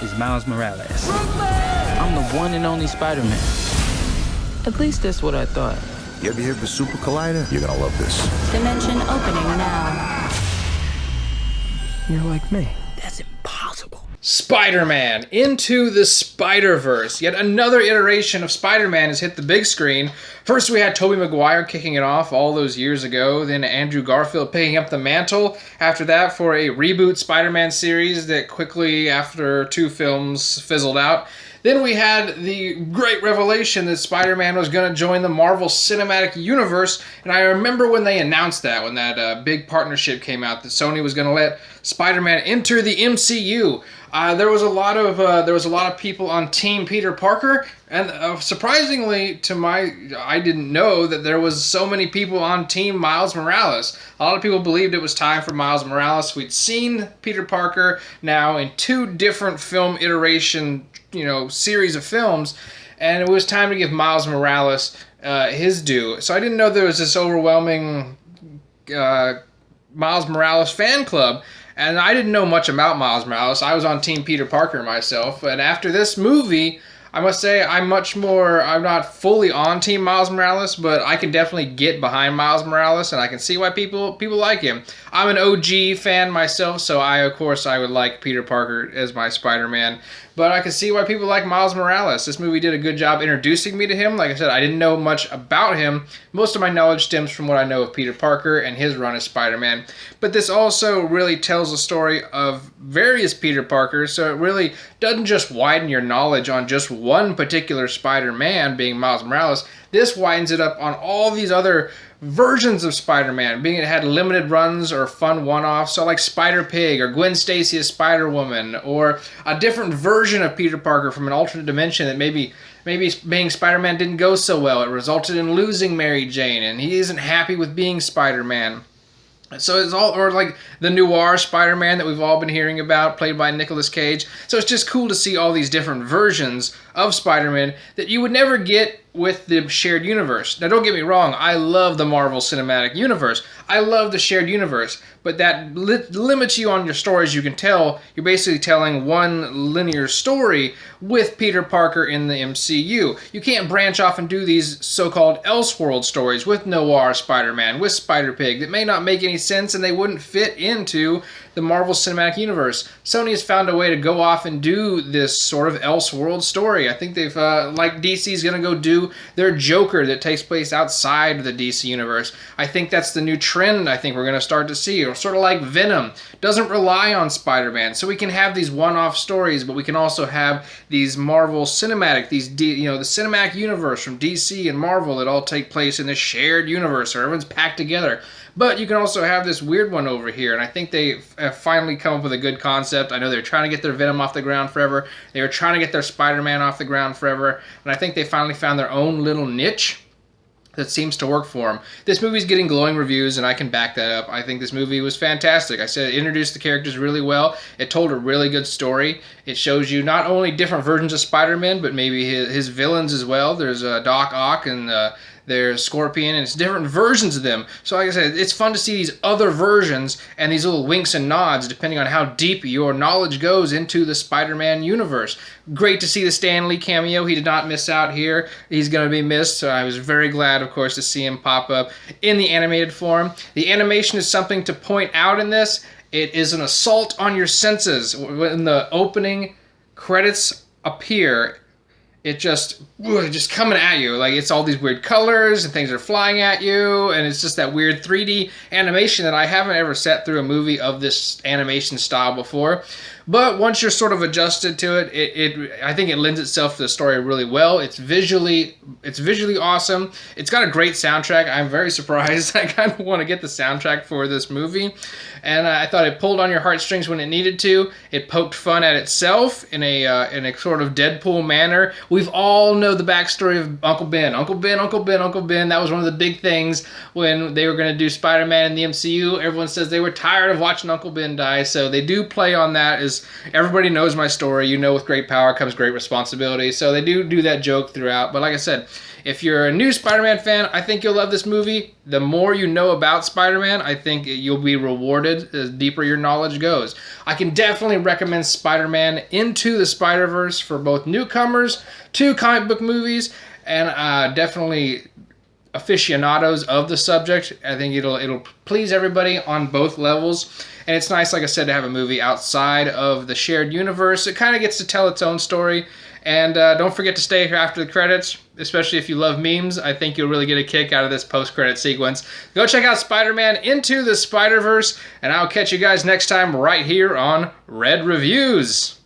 is Miles Morales. I'm the one and only Spider-Man. At least that's what I thought. You ever hear of the Super Collider? You're gonna love this. Dimension opening now. You're like me. That's impossible. Spider-Man Into the Spiderverse. Yet another iteration of Spider-Man has hit the big screen. First we had Tobey Maguire kicking it off all those years ago, then Andrew Garfield picking up the mantle after that for a reboot Spider-Man series that quickly, after 2 films, fizzled out. Then we had the great revelation that Spider-Man was going to join the Marvel Cinematic Universe, and I remember when they announced that, when that big partnership came out, that Sony was going to let Spider-Man enter the MCU. There was a lot of people on Team Peter Parker, and surprisingly, I didn't know that there was so many people on Team Miles Morales. A lot of people believed it was time for Miles Morales. We'd seen Peter Parker now in 2 different film iteration, series of films, and it was time to give Miles Morales his due. So I didn't know there was this overwhelming Miles Morales fan club. And I didn't know much about Miles Morales. I was on Team Peter Parker myself. And after this movie, I must say I'm not fully on Team Miles Morales, but I can definitely get behind Miles Morales, and I can see why people like him. I'm an OG fan myself, so I would like Peter Parker as my Spider-Man. But I can see why people like Miles Morales. This movie did a good job introducing me to him. Like I said, I didn't know much about him. Most of my knowledge stems from what I know of Peter Parker and his run as Spider-Man. But this also really tells the story of various Peter Parkers, so it really doesn't just widen your knowledge on just one particular Spider-Man, being Miles Morales. This widens it up on all these other versions of Spider-Man, being it had limited runs or fun one-offs, so like Spider-Pig or Gwen Stacy as Spider-Woman, or a different version of Peter Parker from an alternate dimension that maybe being Spider-Man didn't go so well. It resulted in losing Mary Jane, and he isn't happy with being Spider-Man. So it's all, or like the noir Spider-Man that we've all been hearing about, played by Nicolas Cage. So it's just cool to see all these different versions of Spider-Man that you would never get with the shared universe. Now don't get me wrong, I love the Marvel Cinematic Universe. I love the shared universe, but that limits you on your stories you can tell. You're basically telling one linear story with Peter Parker in the MCU. You can't branch off and do these so-called Elseworld stories with Noir Spider-Man, with Spider-Pig, that may not make any sense and they wouldn't fit into the Marvel Cinematic Universe. Sony has found a way to go off and do this sort of Elseworld story. I think they've, like DC's gonna go do their Joker that takes place outside of the DC universe. I think that's the new trend I think we're gonna start to see. Or sort of like Venom. Doesn't rely on Spider-Man. So we can have these one-off stories, but we can also have these Marvel Cinematic, the Cinematic Universe from DC and Marvel that all take place in this shared universe, or everyone's packed together. But you can also have this weird one over here, and I think they have finally come up with a good concept. I know they were trying to get their Venom off the ground forever. They were trying to get their Spider-Man off the ground forever, and I think they finally found their own little niche that seems to work for them. This movie's getting glowing reviews, and I can back that up. I think this movie was fantastic. I said it introduced the characters really well. It told a really good story. It shows you not only different versions of Spider-Man, but maybe his villains as well. There's Doc Ock and there's Scorpion, and it's different versions of them. So like I said, it's fun to see these other versions and these little winks and nods depending on how deep your knowledge goes into the Spider-Man universe. Great to see the Stan Lee cameo. He did not miss out here. He's going to be missed, so I was very glad, of course, to see him pop up in the animated form. The animation is something to point out in this. It is an assault on your senses. When the opening credits appear, it just coming at you. Like, it's all these weird colors and things are flying at you, and it's just that weird 3D animation that I haven't ever sat through a movie of this animation style before. But once you're sort of adjusted to it, I think it lends itself to the story really well. It's visually awesome. It's got a great soundtrack. I'm very surprised. I kind of want to get the soundtrack for this movie. And I thought it pulled on your heartstrings when it needed to. It poked fun at itself in a sort of Deadpool manner. We've all know the backstory of Uncle Ben. Uncle Ben. That was one of the big things when they were going to do Spider-Man in the MCU. Everyone says they were tired of watching Uncle Ben die. So they do play on that. As everybody knows my story. You know, with great power comes great responsibility. So they do that joke throughout. But like I said, If you're a new Spider-Man fan, I think you'll love this movie. The more you know about Spider-Man, I think you'll be rewarded the deeper your knowledge goes. I can definitely recommend Spider-Man Into the Spiderverse for both newcomers to comic book movies and definitely aficionados of the subject. I think it'll please everybody on both levels. And it's nice, like I said, to have a movie outside of the shared universe. It kind of gets to tell its own story. And don't forget to stay here after the credits, especially if you love memes. I think you'll really get a kick out of this post-credit sequence. Go check out Spider-Man Into the Spider-Verse, and I'll catch you guys next time right here on Red Reviews.